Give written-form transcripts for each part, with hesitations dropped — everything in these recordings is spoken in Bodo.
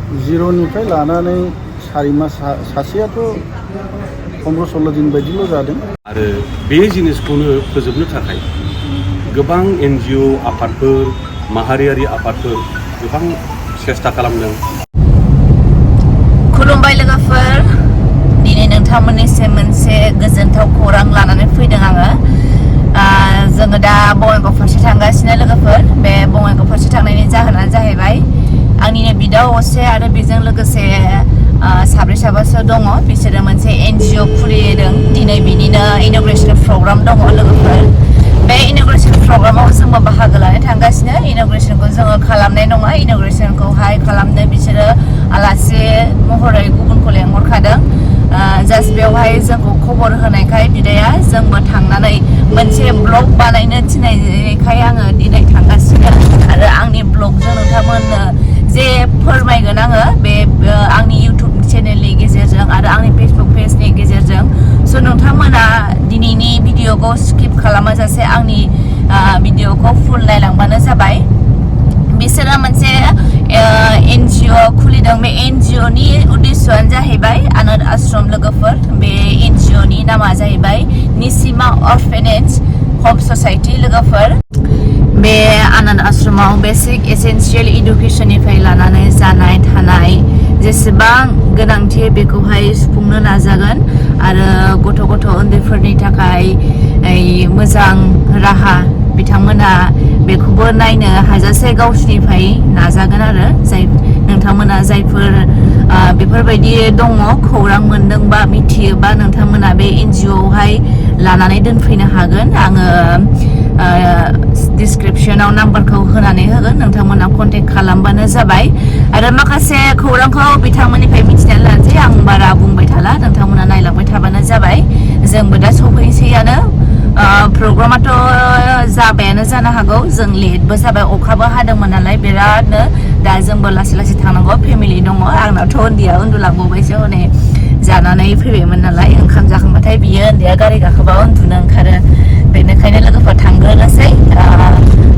0निफ्राय लानानै 4 मास सासेयाथ' 15-16 दिन बायदिल' जादों आरो बे जिनिसखौनो फोजोबनो थाखाय गोबां NGO आफादफोर माहारियारि आफादफोर गोबां सेस्था खालामदों। खुलुमबाय लोगोफोर, दिनै नोंथांमोननिसिम मोनसे गोजोनथाव खौरां लानानै फैदों आङो। जोङो दा बङाइगाव फारसे थांगासिनो लोगोफोर। बे बङाइगाव फारसे थांनायनि जाहोना जाहैबाय आंनिनो बिदा असे आरो बेजों लोगोसे साब्रै साबासो दङ। बिसोरो मोनसे NGO खुलिदों। दिनै बिनिनो इन'ग्रेसन प्रग्राम दङ लोगोफोर। बे इन'ग्रेसन प्रग्रामाव जोंबो बाहागो लानो थांगासिनो। इन'ग्रेसनखौ जोङो खालामनाय नङा, इन'ग्रेसनखौहाय खालामनो बिसोरो आलासि महरै गुबुनखौ लेंहरखादों। जास्ट बेवहाय जोंखौ खबर होनायखाय बिदाया जोंबो थांनानै मोनसे ब्लग बानायनो थिननायखाय आङो दिनै थांगासिनो आरो आंनि ब्लगजों नोंथांमोननो जे फोरमायगोन आङो बे आंनि YouTube चेनेलनि गेजेरजों आरो आंनि फेसबुक पेजनि गेजेरजों। स' नोंथांमोना दिनैनि भिडिअखौ स्किप खालामाजासे आंनि भिडिअखौ फुल नायलांबानो जाबाय। बिसोरो मोनसे NGO खुलिदों। बे NGOनि उद्देश्यआनो जाहैबाय आनाथ आश्रम लोगोफोर। बे NGOनि नामा जाहैबाय निसिमा अर्फेनेज हम ससाइटि लोगोफोर। बे आनाथ आश्रमाव बेसिक एसेन्सियेल इडुकेसननिफ्राय लानानै जानाय थानाय जेसेबां गोनांथि बेखौहाय सुफुंनो नाजागोन आरो गथ' उन्दैफोरनि थाखाय मोजां राहा बिथांमोना बेखौबो नायनो हाजासे गावसिनिफ्राय नाजागोन आरो नोंथांमोना जायफोर बेफोरबायदि दङ खौरां मोनदोंबा मिथियोबा नोंथांमोना बे NGOआवहाय लानानै दोनफैनो हागोन। आङो डिसक्रिपसनाव नाम्बारखौ होनानै होगोन, नोंथांमोना कन्टेक्ट खालामबानो जाबाय। आरो माखासे खौरांखौ बिथांमोननिफ्राय मिथिनानै लानोसै। आं बारा बुंबाय थाला, नोंथांमोना नायलांबाय थाबानो जाबाय। जोंबो दा सफैसैयानो। प्रग्रामाथ' जाबायानो जानो हागौ, जों लेटबो जाबाय, अखाबो हादोंमोन नालाय बिरादनो। दा जोंबो लासै लासै थांनांगौ, फेमिलि दङ। आंनावथ' उन्दैया उन्दुलांबावबायसो, हनै जानानै फैबायमोन नालाय। ओंखाम जाखांबाथाय बियो उन्दैया गारि गाखोबा उन्दुनो ओंखारो। बेनिखायनो लोगोफोर थांग्रोनोसै,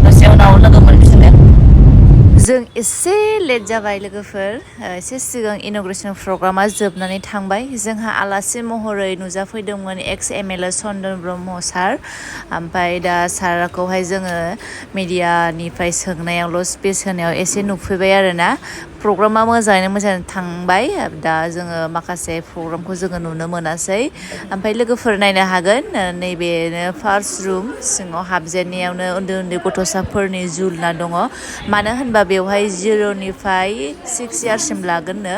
दसे उनाव लोगो मोनफिनगोन। जों एसे लेट जाबाय लोगोफोर। एसे सिगां इन'ग्रेसन प्रग्रामा जोबनानै थांबाय। जोंहा आलासि महरै नुजाफैदोंमोन एक्स-MLA चन्दन ब्रह्म सार। ओमफ्राय दा सारखौहाय जोङो मिडियानिफ्राय सोंनायावल' स्पिच होनायाव एसे नुफैबाय आरोना। प्रग्रामा मोजाङैनो मोजां थांबाय। दा जोङो माखासे प्रग्रामखौ जोङो नुनो मोनासै। ओमफ्राय लोगोफोर नायनो हागोन, नैबेनो फार्स्ट रुम। सिङाव हाबजेननायावनो उन्दै गथ'साफोरनि जुलना दङ। मानो होनबा बेवहाय 0निफ्राय 6 इयार्ससिम लागोननो।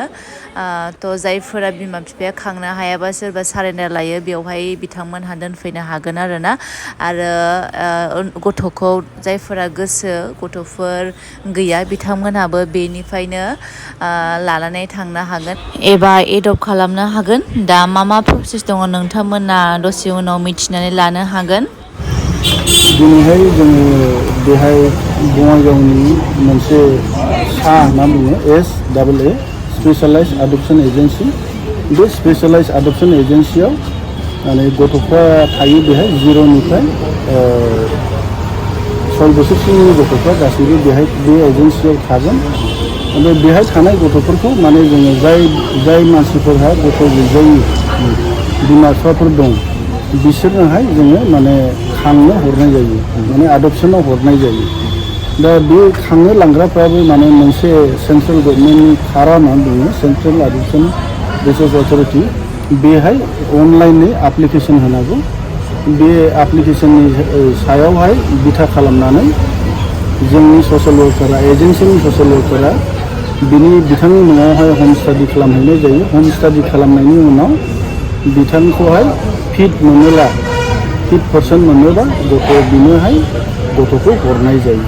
थ' जायफोरा बिमा बिफाया खांनो हायाबा सोरबा सारेन्डार लायो बेवहाय बिथांमोनहा दोनफैनो हागोन आरोना। आरो गथ'खौ जायफोरा गोसो गथ'फोर गैया बिथांमोनहाबो बेनिफ्रायनो लानानै थांनो हागोन एबा एडप्ट खालामनो हागोन। दा मा प्रसेस दङ नोंथांमोना दसे उनाव मिथिनानै लानो हागोन। दिनैहाय जोङो बेहाय बङाइगावनि मोनसे होनना बुङो SAA स्पेशलाइज एडप्शन एजेन्सि। बे स्पेशलाइज एडप्शन एजेन्सियाव माने गथ'फ्रा थायो। बेहाय 0निफ्राय 6 बोसोरसिमनि गथ'फ्रा गासैबो बेहाय बे एजेन्सियाव थागोन। ओमफ्राय बेहाय थानाय गथ'फोरखौ माने जोङो जाय मानसिफोरहा गथ' गैजायै बिमा बिफाफोर दं बिसोरनोहाय जोङो माने खांनो हरनाय जायो, माने एडप्शनाव हरनाय जायो। दा बे खांनो लांग्राफ्राबो माने मोनसे सेन्ट्रेल गभर्नमेन्टनि खारा होननानै बुङो, सेन्ट्रेल एडप्शन रिसार्च अथरिटि। बेहाय अनलाइनै एप्लिकेसन होनांगौ। बे एप्लिकेसननि सायावहाय बिथा खालामनानै जोंनि ससियेल वर्कारा, एजेन्सिनि ससियेल वर्कारा बिथांनि न'आवहाय हम स्टाडि खालामहैनाय जायो। हम स्टाडि खालामनायनि उनाव बिथांखौहाय फिट पारसन मोनोबा बिनोहाय गथ'खौ हरनाय जायो।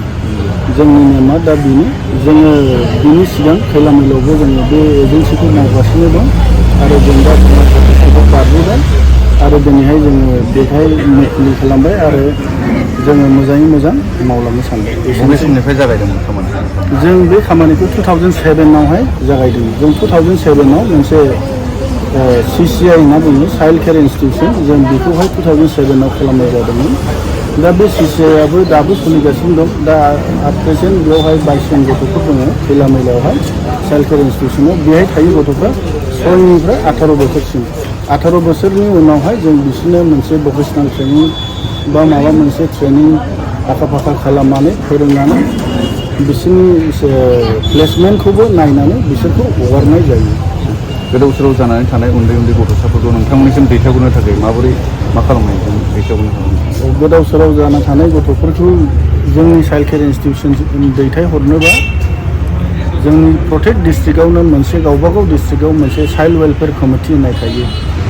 जोंनि नेमा दा बेनो। जोङो बिनि सिगां खैलामैलायावबो जोङो बे एजेन्सिखौ मावगासिनो दं आरो जों दा गथ'फोरखौ बारबोबाय आरो दिनैहाय जोङो बेहाय मुखुलि खालामबाय आरो जोङो मोजाङै मोजां मावलांनो सानबाय। बबे समनिफ्राय जागायदोंमोन खामानिखौ? जों बे खामानिखौ 2007आवहाय जागायदों। जों 2007आव मोनसे CCI होनना बुङो, चाइल्ड केयार इन्स्टिटिउसन। जों बेखौहाय 2007आव खालामनाय जादोंमोन। दा बे CCIआबो दाबो सोलिगासिनो दं। दा प्रेजेन्ट बेयावहाय 22 जन गथ'फोर दङ खैलामैलायावहाय। चाइल्ड केयार इन्स्टिटिउसनाव बेहाय थायो गथ'फ्रा 6निफ्राय 18 बोसोरसिम 18 बोसोरनि उनावहाय जों बिसोरनो मोनसे भकेसनेल ट्रेनिं बा माबा मोनसे ट्रेनिं आखा फाखा खालामनानै फोरोंनानै बिसोरनि प्लेसमेन्टखौबो नायनानै बिसोरखौ हगारनाय जायो। गोदाव सोराव जानानै थानाय उन्दै उन्दै गथ'साफोरखौ नोंथांमोननिसिम दैथायहरनो थाखाय माबोरै मा खालामनायजों दैथायहरनो हागोन? गोदाव सोराव जाना थानाय गथ'फोरखौ जोंनि चाइल्ड केयार इन्स्टिटिउसन दैथायहरनोबा जोंनि प्रटेक्ट डिस्ट्रिक्टआवनो मोनसे गावबागाव डिस्ट्रिक्टआव मोनसे चाइल्ड वेलफेयार कमिटि होननाय थायो।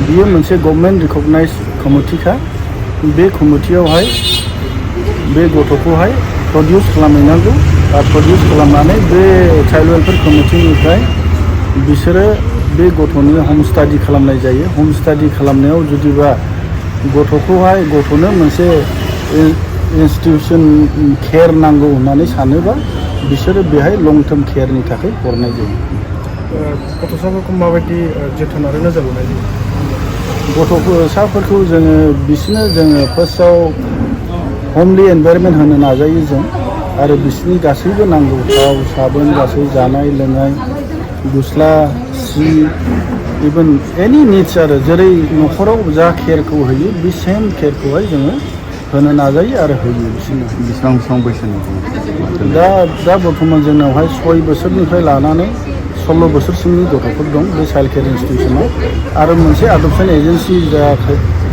बियो मोनसे गभर्नमेन्ट रिकगनाइज कमिटिखा। बे कमिटियावहाय बे गथ'खौहाय प्रडिउस खालामहैनांगौ। प्रडिउस खालामनानै बे चाइल्ड वेलफेयार कमिटिनिफ्राय बिसोरो बे गथ'नि हम स्टाडि खालामनाय जायो। हम स्टाडि खालामनायाव जुदिबा गथ'नो मोनसे इन्स्टिटिउसन केयार नांगौ होननानै सानोबा बिसोरो बेहाय लं टार्म केयारनि थाखाय हरनाय जायो। गथ'साफोरखौ माबायदि जोथोन आरो नोजोर लानाय जायो? गथ'साफोरखौ बिसोरनो फार्स्टआव हमलि एनभायरनमेन्ट होनो नाजायो जों आरो बिसोरनि गासैबो नांगौ थाव साबोन गासै जानाय लोंनाय गस्ला सि इभेन एनि निड्स आरो जेरै न'खराव जा केयारखौ होयो बे सेम केयारखौहाय जोङो होनो नाजायो आरो होयो बिसोरनो। बेसेबां बैसोनि? दा बर्थमान जोंनावहाय 6 बोसोरनिफ्राय लानानै 16 बोसोरसिमनि गथ'फोर दं बे चाइल्ड केयार इन्स्टिटिउसनाव आरो मोनसे एडप्शन एजेन्सि जा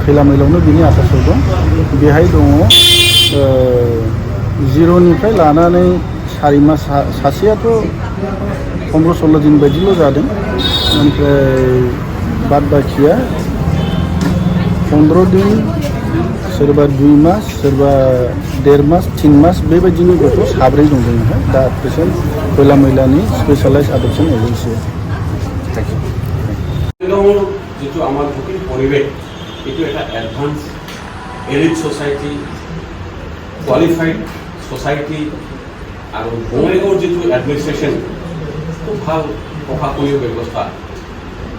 खैलामैलावनो बिनि आटासाव दं बेहाय दङ 0निफ्राय लानानै 4 मास सासेयाथ' 15-16 दिन बायदिल' जादों ओमफ्राय बाद बाखिया 15 दिन सोरबा 2 मास सोरबा 1.5 मास 3 मास बेबायदिनो गथ' 7 दं जोंहा दा प्रेजेन्ट खैलामैलानि स्पेशलाइज एडप्शन एजेन्सि। যিটো আমাৰ ভূমিৰ পৰিৱেশ এইটো এটা advance elite society qualified society আৰু বঙাইগাঁৱৰ যিটো এডমিনিষ্ট্ৰেশ্যন খুব ভাল প্ৰশাসনীয় ব্যৱস্থা।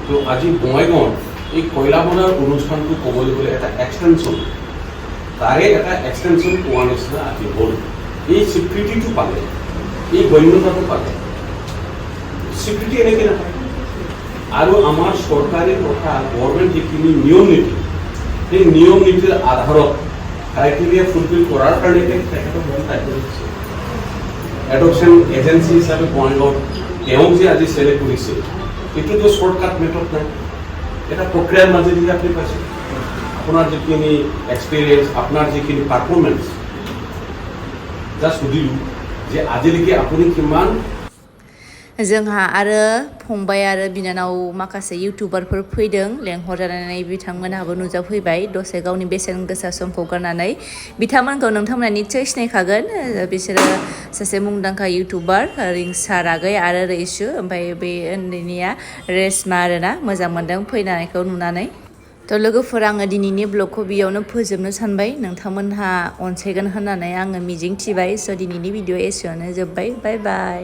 তো আজি বঙাইগাঁৱত এই কয়লা বনাৰ অনুষ্ঠানটো ক'বলৈ গ'লে এটা এক্সটেনশ্যন তাৰে এটা এক্সটেনশ্যন পোৱাৰ নিচিনা আজি হ'ল। এই স্বীকৃতিটো পালে এই গণ্যতাটো পালে স্বীকৃতি এনেকৈ নাপায় আৰু আমাৰ চৰকাৰী তথা গভৰ্ণমেণ্ট যিখিনি নিয়ম নীতি সেই নিয়ম নীতিৰ আধাৰত ক্ৰাইটেৰিয়া ফুলফিল কৰাৰ কাৰণে তেখেতক দায়িত্ব দিছে। এডপশ্যন এজেঞ্চি হিচাপে বঙাইগাঁৱত তেওঁক যে আজি চিলেক্ট কৰিছে এইটোতো শ্বৰ্টকাট মেথড নাই, এটা প্ৰক্ৰিয়াৰ মাজেদি আপুনি পাইছে। আপোনাৰ যিখিনি এক্সপিৰিয়েঞ্চ আপোনাৰ যিখিনি পাৰফৰ্মেঞ্চ জাষ্ট সুধিলোঁ যে আজিলৈকে আপুনি কিমান। जोंहा आरो फंबाय आरो बिनानाव माखासे इउटुबारफोर फैदों लेंहरजानानै बिथांमोनहाबो नुजाफैबाय दसे गावनि बेसेन गोसा समखौ गारनानै। बिथांमोनखौ नोंथांमोना निस्सय सिनायखागोन। बिसोरो सासे मुंदांखा इउटुबार रिंसार आगै आरो रैसु ओमफ्राय बे उन्दैनिया रेसमा आरोना। मोजां मोनदों फैनायखौ नुनानै। थ' लोगोफोर आङो दिनैनि ब्लगखौ बेयावनो फोजोबनो सानबाय। नोंथांमोनहा अनसायगोन होननानै आङो मिजिं थिबाय। स' दिनैनि भिडिअ एसेयावनो जोब्बाय। बाय बाय।